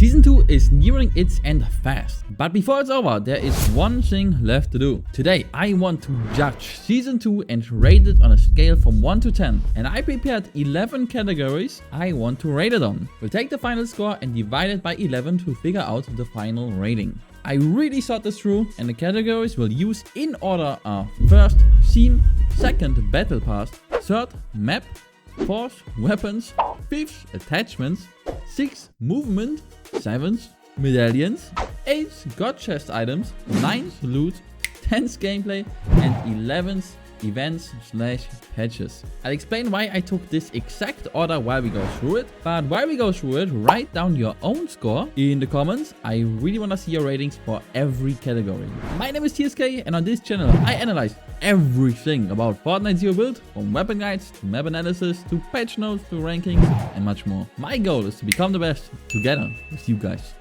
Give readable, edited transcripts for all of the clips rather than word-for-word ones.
Season 2 is nearing its end fast, but before it's over, there is one thing left to do. Today, I want to judge Season 2 and rate it on a scale from 1 to 10. And I prepared 11 categories I want to rate it on. We'll take the final score and divide it by 11 to figure out the final rating. I really thought this through, and the categories we'll use in order are: first, theme; second, battle pass; third, map; fourth, weapons; fifth, attachments; sixth, movement; seventh, medallions; eighth, god chest items; ninth, loot; 10th, gameplay; and 11th, events / patches. I'll explain why I took this exact order while we go through it, but while we go through it, write down your own score in the comments. I really want to see your ratings for every category. My name is TSK, and on this channel I analyze everything about Fortnite Zero Build, from weapon guides to map analysis to patch notes to rankings and much more. My goal is to become the best together with you guys.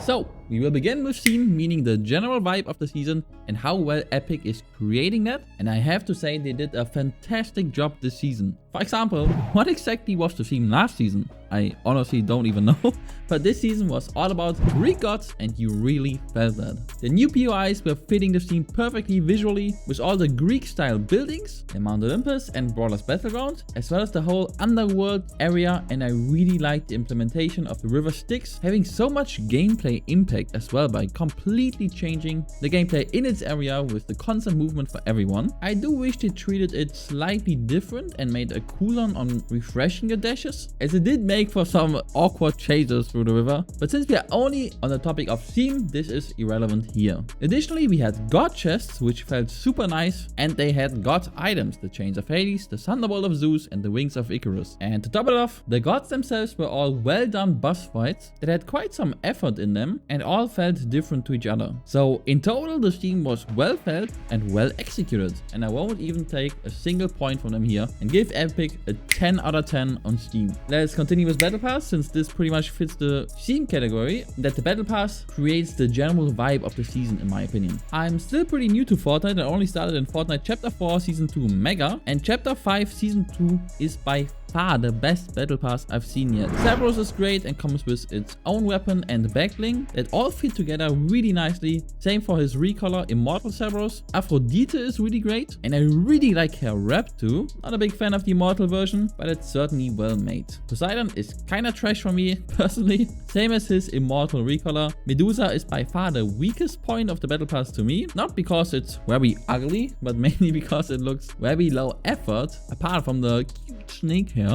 So, we will begin with theme, meaning the general vibe of the season and how well Epic is creating that. And I have to say they did a fantastic job this season. For example, what exactly was the theme last season? I honestly don't even know. But this season was all about Greek gods, and you really felt that. The new POIs were fitting the theme perfectly visually, with all the Greek style buildings, the Mount Olympus and Brawler's Battleground, as well as the whole underworld area. And I really liked the implementation of the river Styx, having so much gameplay impact as well by completely changing the gameplay in its area with the constant movement for everyone. I do wish they treated it slightly different and made a cooldown on refreshing your dashes, as it did make for some awkward chases through the river, but since we are only on the topic of theme, this is irrelevant here. Additionally, we had god chests, which felt super nice, and they had god items: the chains of Hades, the thunderbolt of Zeus, and the wings of Icarus. And to top it off, the gods themselves were all well done boss fights that had quite some effort in them and all felt different to each other. So in total, the theme was well felt and well executed, and I won't even take a single point from them here and give Epic a 10 out of 10 on Steam. Let's continue with Battle Pass, since this pretty much fits the theme category, that the Battle Pass creates the general vibe of the season in my opinion. I'm still pretty new to Fortnite. I only started in Fortnite Chapter 4 Season 2 Mega, and Chapter 5 Season 2 is by far the best battle pass I've seen yet. Cerberus is great and comes with its own weapon and backbling that all fit together really nicely. Same for his recolor Immortal Cerberus. Aphrodite is really great, and I really like her rap too. Not a big fan of the Immortal version, but it's certainly well made. Poseidon is kinda trash for me personally, same as his Immortal recolor. Medusa is by far the weakest point of the battle pass to me, not because it's very ugly, but mainly because it looks very low effort, apart from the cute snake hair.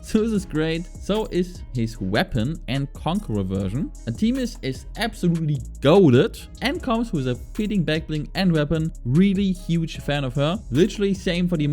Zeus is great, so is his weapon and Conqueror version. Artemis is absolutely goated and comes with a fitting backbling and weapon. Really huge fan of her. Literally same for the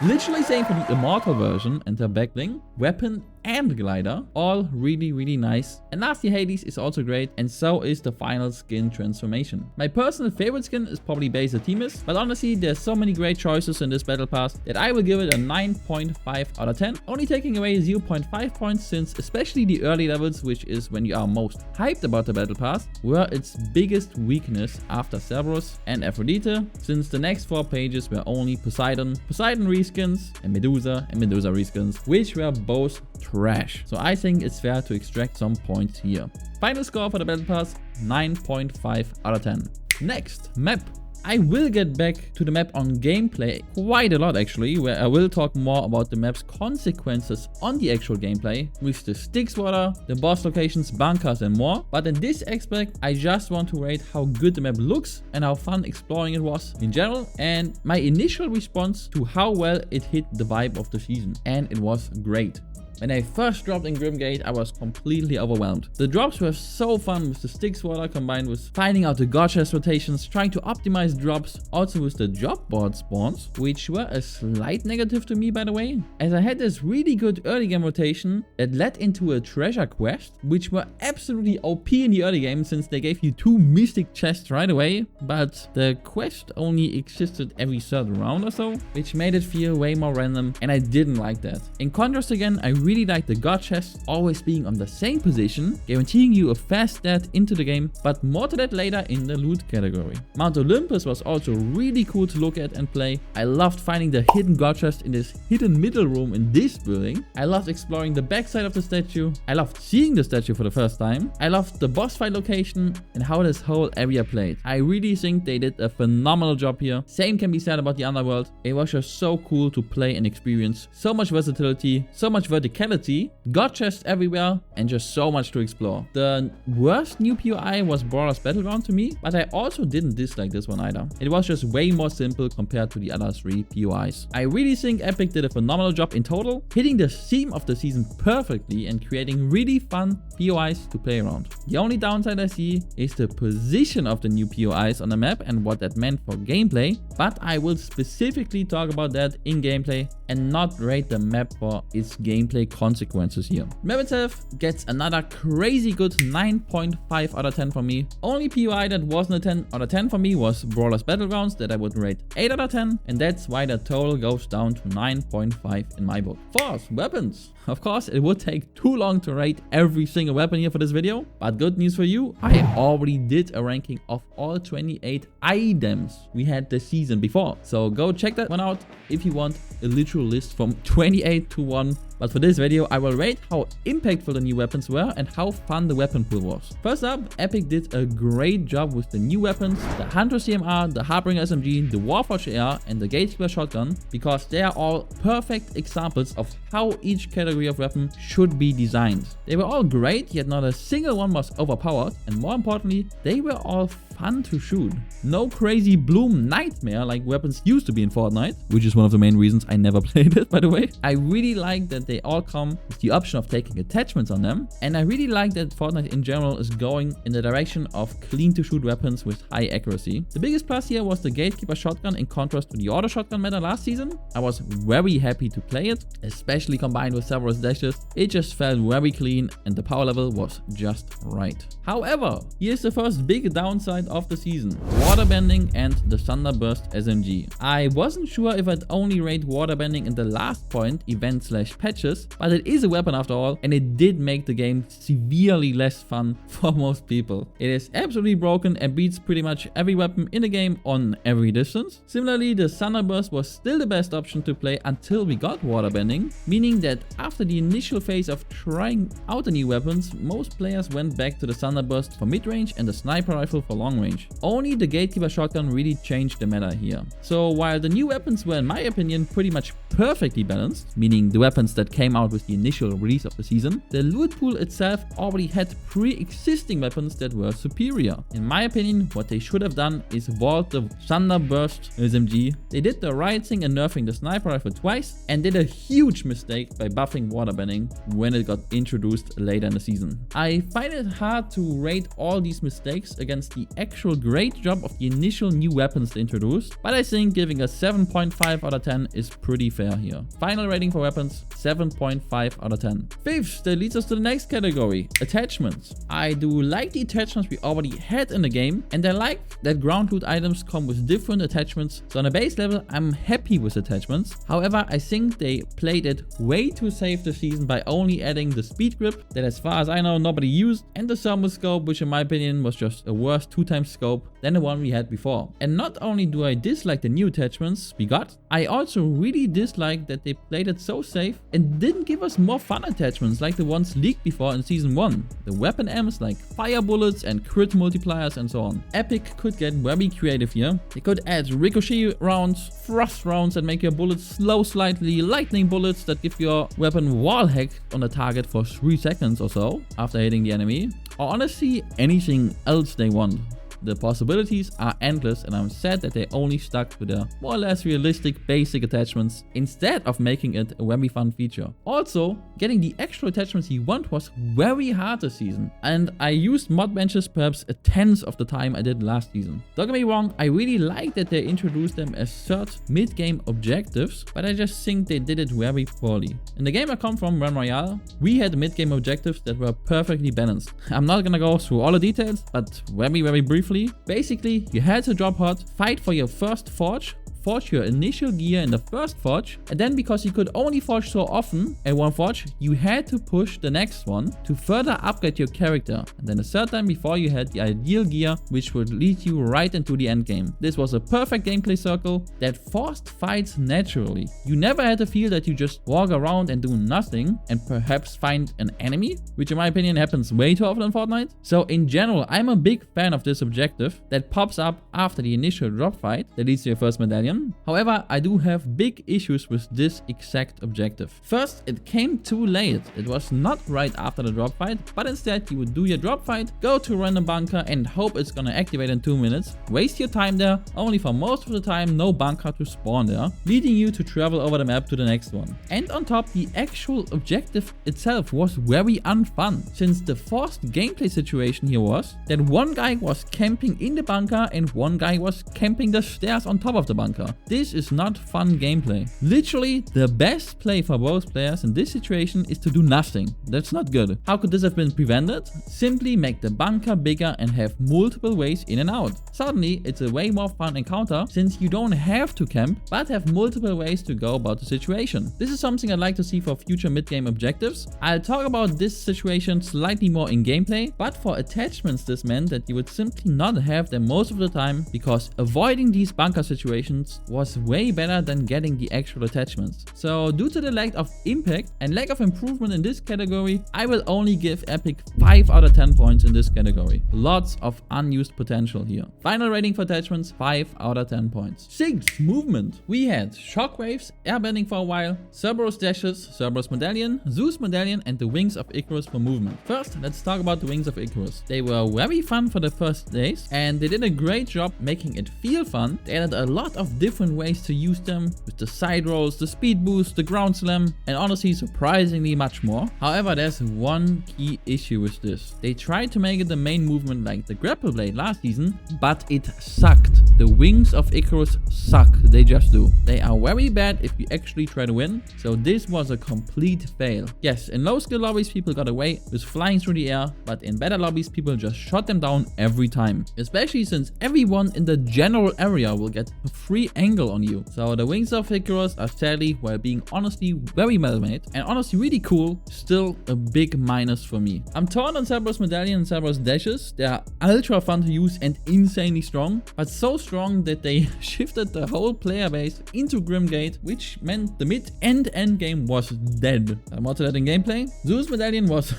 Literally same for the Immortal version and her backbling, weapon and glider, all really nice. And lastly, Hades is also great, and so is the final skin transformation. My personal favorite skin is probably base Artemis, but honestly there's so many great choices in this battle pass that I will give it a 9.5 out of 10, only taking away 0.5 points, since especially the early levels, which is when you are most hyped about the battle pass, were its biggest weakness after Cerberus and Aphrodite, since the next 4 pages were only Poseidon reskins, and Medusa reskins, which were both trash. So I think it's fair to extract some points here. Final score for the battle pass, 9.5 out of 10. Next, map. I will get back to the map on gameplay quite a lot actually, where I will talk more about the map's consequences on the actual gameplay, with the Styx water, the boss locations, bunkers and more. But in this aspect, I just want to rate how good the map looks and how fun exploring it was in general, and my initial response to how well it hit the vibe of the season. And it was great. When I first dropped in Grimgate, I was completely overwhelmed. The drops were so fun with the Styx water combined with finding out the god chest rotations, trying to optimize drops, also with the drop board spawns, which were a slight negative to me by the way, as I had this really good early game rotation that led into a treasure quest, which were absolutely OP in the early game since they gave you 2 mystic chests right away, but the quest only existed every third round or so, which made it feel way more random, and I didn't like that. In contrast again, I really really like the god chests always being on the same position, guaranteeing you a fast start into the game, but more to that later in the loot category. Mount Olympus was also really cool to look at and play. I loved finding the hidden god chest in this hidden middle room in this building. I loved exploring the backside of the statue. I loved seeing the statue for the first time. I loved the boss fight location and how this whole area played. I really think they did a phenomenal job here. Same can be said about the underworld. It was just so cool to play and experience. So much versatility, so much verticality, god chests everywhere, and just so much to explore. The worst new POI was Brawler's Battleground to me, but I also didn't dislike this one either. It was just way more simple compared to the other 3 POIs. I really think Epic did a phenomenal job in total, hitting the theme of the season perfectly and creating really fun POIs to play around. The only downside I see is the position of the new POIs on the map and what that meant for gameplay, but I will specifically talk about that in gameplay and not rate the map for its gameplay consequences here. Map itself gets another crazy good 9.5 out of 10 from me. Only POI that wasn't a 10 out of 10 for me was Brawler's Battlegrounds that I would rate 8 out of 10, and that's why the total goes down to 9.5 in my book. Fourth, weapons. Of course, it would take too long to rate every single weapon here for this video, but good news for you, I already did a ranking of all 28 items we had this season before. So go check that one out if you want a literal list from 28 to 1. But for this video, I will rate how impactful the new weapons were and how fun the weapon pool was. First up, Epic did a great job with the new weapons, the Hunter CMR, the Harbinger SMG, the Warforged AR, and the Gatekeeper Shotgun, because they are all perfect examples of how each category of weapon should be designed. They were all great, yet not a single one was overpowered, and more importantly, they were all fun to shoot. No crazy bloom nightmare like weapons used to be in Fortnite, which is one of the main reasons I never played it, by the way. I really like that they all come with the option of taking attachments on them, and I really like that Fortnite in general is going in the direction of clean to shoot weapons with high accuracy. The biggest plus here was the Gatekeeper Shotgun in contrast to the auto shotgun meta last season. I was very happy to play it, especially combined with several dashes. It just felt very clean and the power level was just right. However, here's the first big downside of the season: waterbending and the Thunderburst SMG. I wasn't sure if I'd only rate waterbending in the last point, event/patches, but it is a weapon after all, and it did make the game severely less fun for most people. It is absolutely broken and beats pretty much every weapon in the game on every distance. Similarly, the Thunderburst was still the best option to play until we got waterbending, meaning that after the initial phase of trying out the new weapons, most players went back to the Thunderburst for mid-range and the sniper rifle for long range. Only the Gatekeeper Shotgun really changed the meta here. So while the new weapons were in my opinion pretty much perfectly balanced, meaning the weapons that came out with the initial release of the season, the loot pool itself already had pre-existing weapons that were superior. In my opinion, what they should have done is vault the Thunderburst SMG. They did the right thing in nerfing the sniper rifle twice and did a huge mistake by buffing waterbending when it got introduced later in the season. I find it hard to rate all these mistakes against the actual great job of the initial new weapons they introduced, but I think giving a 7.5 out of 10 is pretty fair here. Final rating for weapons, 7.5 out of 10. Fifth, that leads us to the next category, attachments. I do like the attachments we already had in the game, and I like that ground loot items come with different attachments, so on a base level I'm happy with attachments. However, I think they played it way too safe this season by only adding the speed grip that as far as I know nobody used, and the thermal scope, which in my opinion was just a worse 2x scope than the one we had before. And not only do I dislike the new attachments we got, I also really dislike that they played it so safe and didn't give us more fun attachments like the ones leaked before in season 1. The weapon M's like fire bullets and crit multipliers and so on. Epic could get very creative here. They could add ricochet rounds, thrust rounds that make your bullets slow slightly, lightning bullets that give your weapon wall hack on the target for 3 seconds or so after hitting the enemy, or honestly anything else they want. The possibilities are endless, and I'm sad that they only stuck to the more or less realistic basic attachments instead of making it a very fun feature. Also, getting the extra attachments you want was very hard this season, and I used mod benches perhaps a tenth of the time I did last season. Don't get me wrong, I really like that they introduced them as third mid-game objectives, but I just think they did it very poorly. In the game I come from, Realm Royale, we had mid-game objectives that were perfectly balanced. I'm not gonna go through all the details, but very briefly. Basically, you had to drop hot, fight for your first forge, forge your initial gear in the first forge, and then because you could only forge so often at one forge, you had to push the next one to further upgrade your character, and then a third time before you had the ideal gear, which would lead you right into the end game. This was a perfect gameplay circle that forced fights naturally. You never had to feel that you just walk around and do nothing and perhaps find an enemy, which in my opinion happens way too often in Fortnite. So in general, I'm a big fan of this objective that pops up after the initial drop fight that leads to your first medallion. However, I do have big issues with this exact objective. First, it came too late. It was not right after the drop fight, but instead you would do your drop fight, go to a random bunker and hope it's gonna activate in 2 minutes, waste your time there, only for most of the time no bunker to spawn there, leading you to travel over the map to the next one. And on top, the actual objective itself was very unfun, since the forced gameplay situation here was that one guy was camping in the bunker and one guy was camping the stairs on top of the bunker. This is not fun gameplay. Literally, the best play for both players in this situation is to do nothing. That's not good. How could this have been prevented? Simply make the bunker bigger and have multiple ways in and out. Suddenly, it's a way more fun encounter since you don't have to camp, but have multiple ways to go about the situation. This is something I'd like to see for future mid-game objectives. I'll talk about this situation slightly more in gameplay, but for attachments this meant that you would simply not have them most of the time, because avoiding these bunker situations was way better than getting the actual attachments. So due to the lack of impact and lack of improvement in this category, I will only give Epic 5 out of 10 points in this category. Lots of unused potential here. Final rating for attachments, 5 out of 10 points. 6. Movement. We had shockwaves, airbending for a while, Cerberus dashes, Cerberus medallion, Zeus medallion, and the wings of Icarus for movement. First, let's talk about the wings of Icarus. They were very fun for the first days, and they did a great job making it feel fun. They added a lot of different ways to use them, with the side rolls, the speed boost, the ground slam, and honestly surprisingly much more. However, there's one key issue with this. They tried to make it the main movement like the grapple blade last season, but it sucked. The wings of Icarus suck. They just do. They are very bad if you actually try to win, so this was a complete fail. Yes, in low skill lobbies people got away with flying through the air, but in better lobbies people just shot them down every time. Especially since everyone in the general area will get a free angle on you. So the wings of Icarus are sadly, while being honestly very well made and honestly really cool, still a big minus for me. I'm torn on Cerberus medallion and Cerberus dashes. They are ultra fun to use and insanely strong, but so strong that they shifted the whole player base into Grimgate, which meant the mid and end game was dead. More to that in gameplay. Zeus medallion was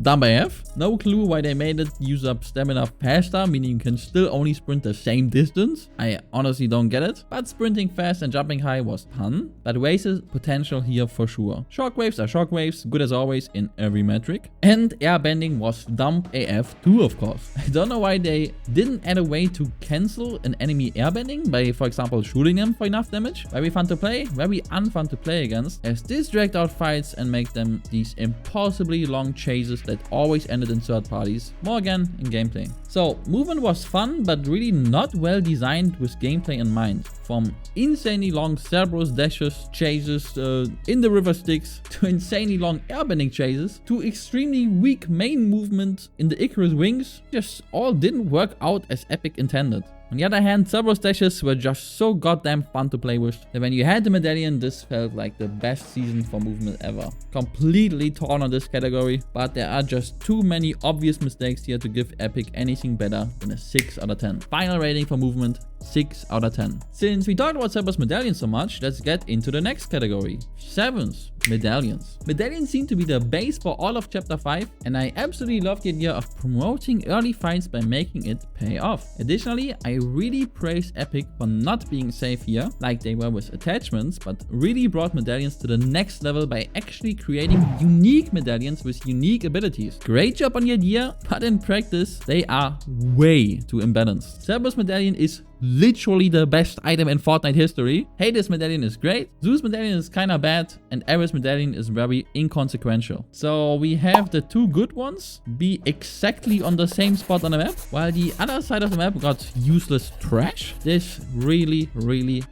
dumb AF. No clue why they made it use up stamina faster, meaning you can still only sprint the same distance. I honestly don't get it. But sprinting fast and jumping high was fun, but wasted potential here for sure. Shockwaves are shockwaves, good as always in every metric. And airbending was dumb AF too, of course. I don't know why they didn't add a way to cancel an enemy airbending by, for example, shooting them for enough damage. Very fun to play, very unfun to play against, as this dragged out fights and make them these impossibly long chases that always ended in third parties. More again in gameplay. So movement was fun, but really not well designed with gameplay in mind. From insanely long Cerberus dashes, chases in the river Styx, to insanely long airbending chases, to extremely weak main movement in the Icarus wings, just all didn't work out as Epic intended. On the other hand, Cerberus dashes were just so goddamn fun to play with that when you had the medallion, this felt like the best season for movement ever. Completely torn on this category, but there are just too many obvious mistakes here to give Epic anything better than a 6 out of 10. Final rating for movement, 6 out of 10. Since we talked about Cerberus medallion so much, let's get into the next category. 7th, medallions. Medallions seem to be the base for all of Chapter 5, and I absolutely love the idea of promoting early fights by making it pay off. Additionally, I really praise Epic for not being safe here, like they were with attachments, but really brought medallions to the next level by actually creating unique medallions with unique abilities. Great job on the idea, but in practice, they are way too imbalanced. Cerberus medallion is literally the best item in Fortnite history. Hades medallion is great, Zeus medallion is kinda bad, and Ares medallion is very inconsequential. So we have the two good ones be exactly on the same spot on the map, while the other side of the map got useless trash. This really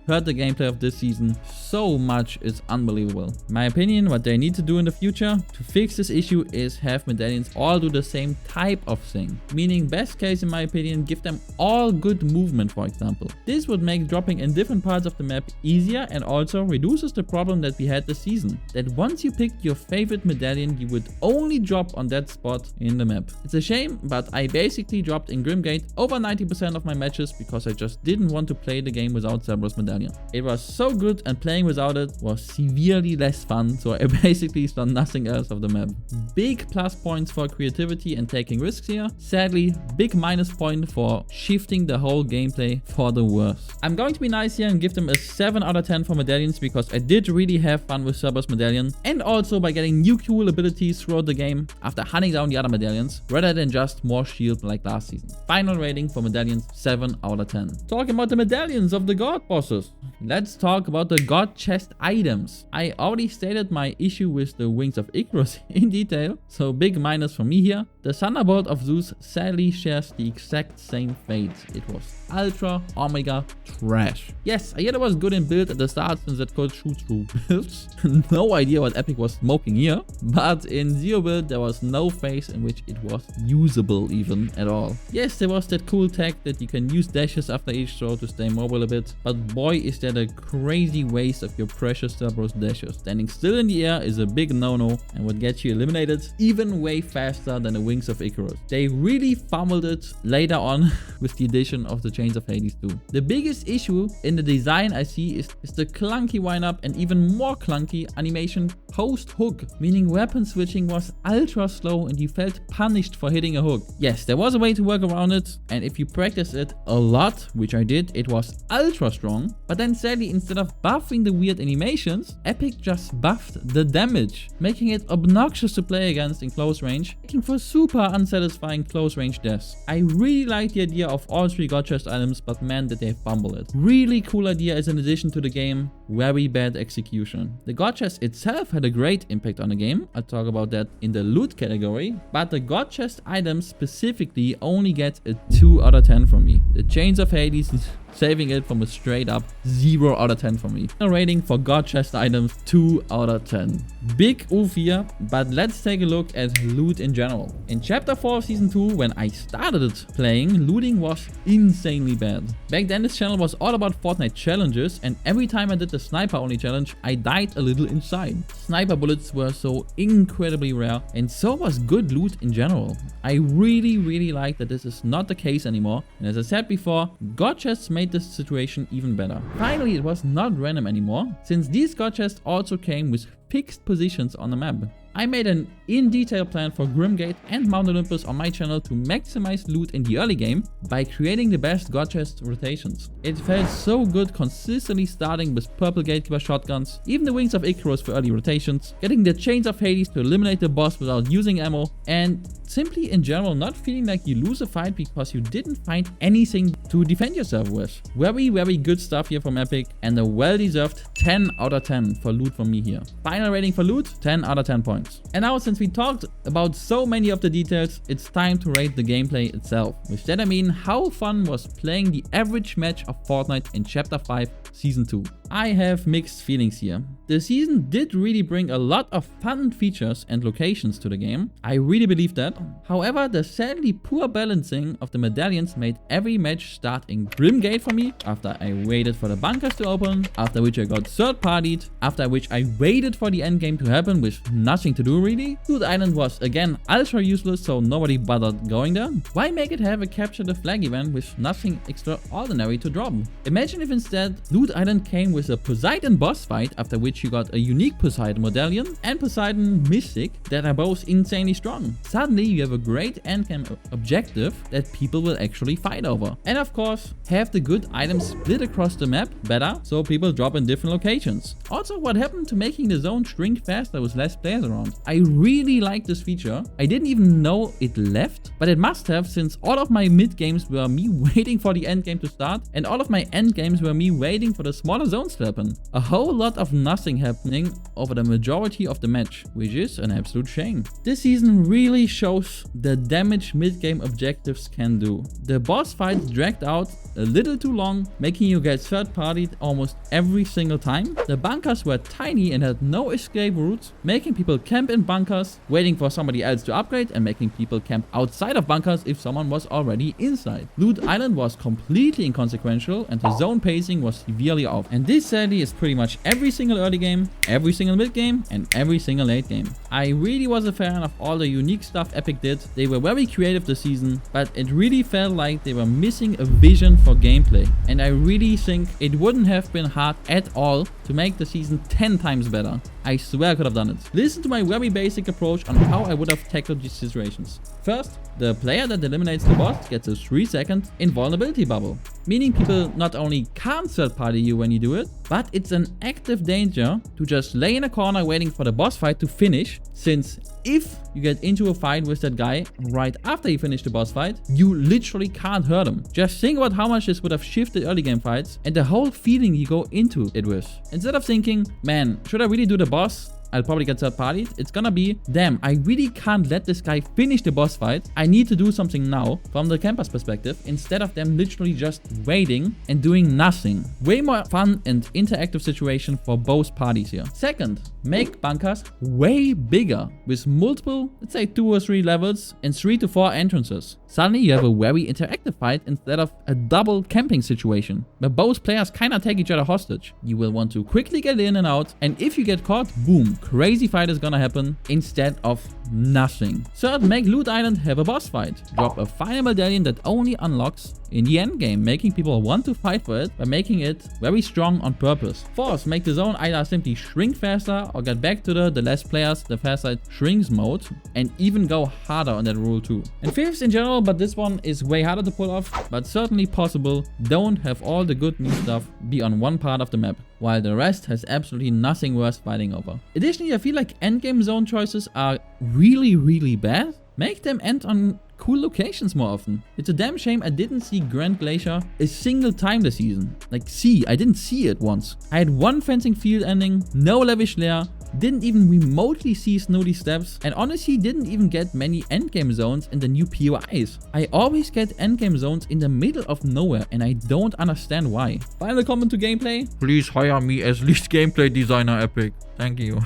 hurt the gameplay of this season so much, it's unbelievable. In my opinion, what they need to do in the future to fix this issue is have medallions all do the same type of thing. Meaning, best case in my opinion, give them all good movement, for example. example. This would make dropping in different parts of the map easier and also reduces the problem that we had this season, that once you picked your favorite medallion, you would only drop on that spot in the map. It's a shame, but I basically dropped in Grimgate over 90% of my matches because I just didn't want to play the game without Cerberus Medallion. It was so good and playing without it was severely less fun, so I basically saw nothing else of the map. Big plus points for creativity and taking risks here. Sadly, big minus point for shifting the whole gameplay for the worse. I'm going to be nice here and give them a 7 out of 10 for medallions because I did really have fun with Cerberus Medallion and also by getting new cool abilities throughout the game after hunting down the other medallions rather than just more shield like last season. Final rating for medallions 7 out of 10. Talking about the medallions of the god bosses, let's talk about the god chest items. I already stated my issue with the Wings of Icarus in detail, so big minus for me here. The Thunderbolt of Zeus sadly shares the exact same fate. It was ultra omega trash. Yes, I heard it was good in build at the start since it could shoot through builds. No idea what Epic was smoking here, but in Zero build there was no phase in which it was usable even at all. Yes, there was that cool tech that you can use dashes after each throw to stay mobile a bit, but boy is that a crazy waste of your precious Cerberus dashes. Standing still in the air is a big no-no and would get you eliminated even way faster than the Wings of Icarus. They really fumbled it later on with the addition of the Chains of Hades too. The biggest issue in the design I see is the clunky wind-up and even more clunky animation post-hook, meaning weapon switching was ultra slow and you felt punished for hitting a hook. Yes, there was a way to work around it, and if you practice it a lot, which I did, it was ultra strong, but then sadly instead of buffing the weird animations, Epic just buffed the damage, making it obnoxious to play against in close range, making for super unsatisfying close range deaths. I really like the idea of all 3 god chest items, but man did they fumble it. Really cool idea as an addition to the game, very bad execution. The god chest itself had a great impact on the game, I'll talk about that in the loot category, but the god chest items specifically only get a 2 out of 10 from me. The Chains of Hades is saving it from a straight up 0 out of 10 for me. A rating for god chest items 2 out of 10. Big oof here, but let's take a look at loot in general. In chapter 4 of season 2, when I started it playing, looting was insanely bad. Back then this channel was all about Fortnite challenges, and every time I did the sniper only challenge, I died a little inside. Sniper bullets were so incredibly rare, and so was good loot in general. I really like that this is not the case anymore, and as I said before, god chests made this situation even better. Finally, it was not random anymore, since these god chests also came with fixed positions on the map. I made an in-detail plan for Grimgate and Mount Olympus on my channel to maximize loot in the early game by creating the best god chest rotations. It felt so good consistently starting with purple gatekeeper shotguns, even the Wings of Icarus for early rotations, getting the Chains of Hades to eliminate the boss without using ammo, and simply in general not feeling like you lose a fight because you didn't find anything to defend yourself with. Very good stuff here from Epic, and a well-deserved 10 out of 10 for loot from me here. Final rating for loot, 10 out of 10 points. And now, since we talked about so many of the details, it's time to rate the gameplay itself. With that I mean how fun was playing the average match of Fortnite in Chapter 5 Season 2. I have mixed feelings here. The season did really bring a lot of fun features and locations to the game. I really believe that. However, the sadly poor balancing of the medallions made every match start in Grimgate for me, after I waited for the bunkers to open, after which I got third-partied, after which I waited for the endgame to happen with nothing to do really. Loot Island was again ultra useless, so nobody bothered going there. Why make it have a capture the flag event with nothing extraordinary to drop? Imagine if instead Loot Island came with a Poseidon boss fight, after which you got a unique Poseidon Medallion and Poseidon Mystic that are both insanely strong. Suddenly you have a great endgame objective that people will actually fight over. And of course, have the good items split across the map better, so people drop in different locations. Also, what happened to making the zone shrink faster with less players around? I really like this feature. I didn't even know it left, but it must have, since all of my mid games were me waiting for the end game to start, and all of my end games were me waiting for the smaller zones to happen. A whole lot of nothing happening over the majority of the match, which is an absolute shame. This season really shows the damage mid-game objectives can do. The boss fights dragged out a little too long, making you get third-partied almost every single time. The bunkers were tiny and had no escape routes, making people camp in bunkers, waiting for somebody else to upgrade, and making people camp outside of bunkers if someone was already inside. Loot Island was completely inconsequential, and the zone pacing was severely off. And this sadly is pretty much every single early game, every single mid game, and every single late game. I really was a fan of all the unique stuff Epic did. They were very creative this season, but it really felt like they were missing a vision for gameplay. And I really think it wouldn't have been hard at all to make the season 10 times better. I swear I could have done it. Listen to my very basic approach on how I would have tackled these situations. First, the player that eliminates the boss gets a 3-second invulnerability bubble, meaning people not only can't third party you when you do it, but it's an active danger to just lay in a corner waiting for the boss fight to finish, since if you get into a fight with that guy right after you finish the boss fight, you literally can't hurt him. Just think about how much this would have shifted early game fights and the whole feeling you go into it with. Instead of thinking, man, should I really do the boss? I'll probably get third partied. It's gonna be, damn, I really can't let this guy finish the boss fight. I need to do something now from the camper's perspective, instead of them literally just waiting and doing nothing. Way more fun and interactive situation for both parties here. Second, make bunkers way bigger with multiple, let's say 2 or 3 levels and 3 to 4 entrances. Suddenly you have a very interactive fight instead of a double camping situation where both players kinda take each other hostage. You will want to quickly get in and out, and if you get caught, boom, crazy fight is gonna happen instead of nothing. Third, make Loot Island have a boss fight. Drop a final medallion that only unlocks in the end game, making people want to fight for it by making it very strong on purpose. Fourth, make the zone either simply shrink faster or get back to the less players, the faster it shrinks mode, and even go harder on that rule too. And fifth in general, but this one is way harder to pull off, but certainly possible, don't have all the good new stuff be on one part of the map, while the rest has absolutely nothing worth fighting over. Additionally, I feel like endgame zone choices are really bad. Make them end on cool locations more often. It's a damn shame I didn't see Grand Glacier a single time this season. Like, I didn't see it once. I had one fencing field ending, no lavish lair, didn't even remotely see snowy steps, and honestly didn't even get many endgame zones in the new POIs. I always get endgame zones in the middle of nowhere, and I don't understand why. Final comment to gameplay: please hire me as lead gameplay designer, Epic. Thank you.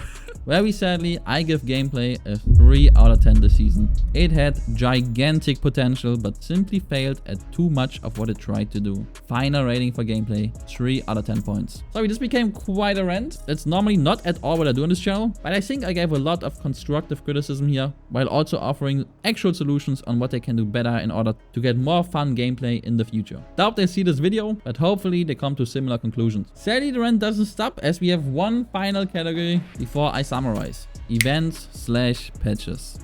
Very sadly, I give gameplay a 3 out of 10 this season. It had gigantic potential, but simply failed at too much of what it tried to do. Final rating for gameplay, 3 out of 10 points. Sorry, this became quite a rant. That's normally not at all what I do on this channel, but I think I gave a lot of constructive criticism here, while also offering actual solutions on what they can do better in order to get more fun gameplay in the future. Doubt they see this video, but hopefully they come to similar conclusions. Sadly, the rant doesn't stop, as we have one final category before I summarize: events/patches.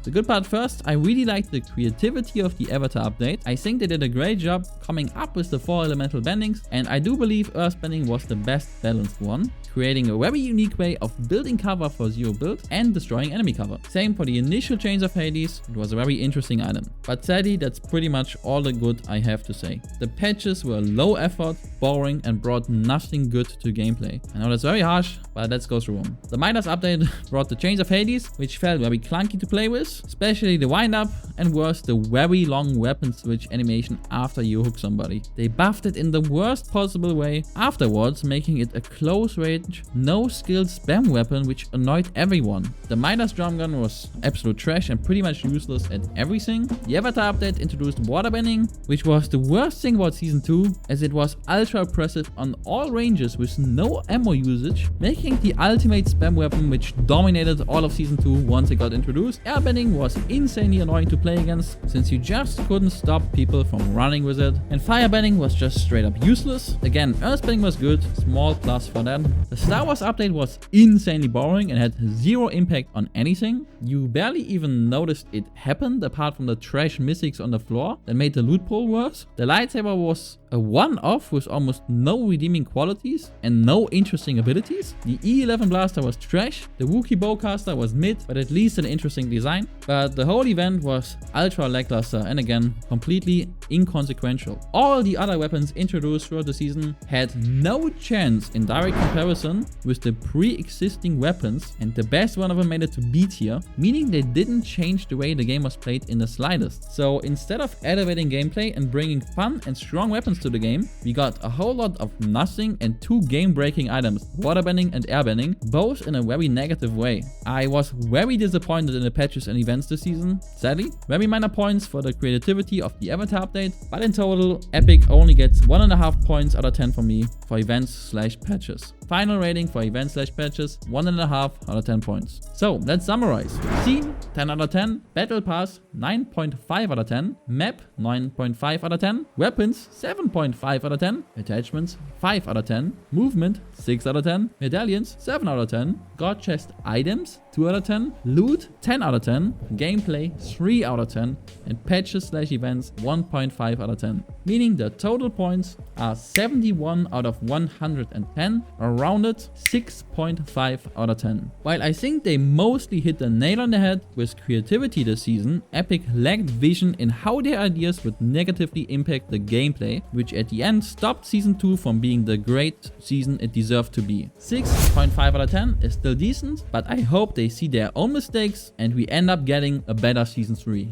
The good part first, I really like the creativity of the avatar update. I think they did a great job coming up with the 4 elemental bendings, and I do believe earthbending was the best balanced one, creating a very unique way of building cover for zero build and destroying enemy cover. Same for the initial Chains of Hades, it was a very interesting item. But sadly, that's pretty much all the good I have to say. The patches were low effort, boring, and brought nothing good to gameplay. I know that's very harsh, but let's go through them. The Midas update brought the Chains of Hades, which felt very clunky to play with, especially the wind up, and worse, the very long weapon switch animation after you hook somebody. They buffed it in the worst possible way afterwards, making it a close range, no skill spam weapon, which annoyed everyone. The Midas drum gun was absolute trash and pretty much useless at everything. The avatar update introduced water bending, which was the worst thing about season 2, as it was ultra oppressive on all ranges with no ammo usage, making the ultimate spam weapon which dominated all of season 2 once it got introduced. Airbending was insanely annoying to play against, since you just couldn't stop people from running with it. And firebending was just straight up useless. Again, earthbending was good, small plus for that. The Star Wars update was insanely boring and had zero impact on anything. You barely even noticed it happened, apart from the trash mythics on the floor that made the loot pool worse. The lightsaber was a one-off with almost no redeeming qualities and no interesting abilities. The E11 blaster was trash, the Wookiee bowcaster was mid, but at least an interesting design. But the whole event was ultra lackluster and again, completely inconsequential. All the other weapons introduced throughout the season had no chance in direct comparison with the pre-existing weapons, and the best one of them made it to B tier, meaning they didn't change the way the game was played in the slightest. So instead of elevating gameplay and bringing fun and strong weapons to the game, we got a whole lot of nothing and 2 game-breaking items, waterbending and airbending, both in a very negative way. I was very disappointed in the patches and events this season. Sadly, very minor points for the creativity of the avatar update, but in total, Epic only gets 1.5 points out of 10 from me for events/patches. Final rating for events/patches, 1.5 out of 10 points. So let's summarize. Scene, 10 out of 10. Battle Pass, 9.5 out of 10. Map, 9.5 out of 10. Weapons, 7.5 out of 10. Attachments, 5 out of 10. Movement, 6 out of 10. Medallions, 7 out of 10. God chest items, 2 out of 10. Loot, 10 out of 10. Gameplay, 3 out of 10. And patches/events, 1.5 out of 10. Meaning the total points are 71 out of 110, or rounded 6.5 out of 10. While I think they mostly hit the nail on the head with creativity this season, Epic lacked vision in how their ideas would negatively impact the gameplay, which at the end stopped Season 2 from being the great season it deserved to be. 6.5 out of 10 is still decent, but I hope they see their own mistakes and we end up getting a better Season 3.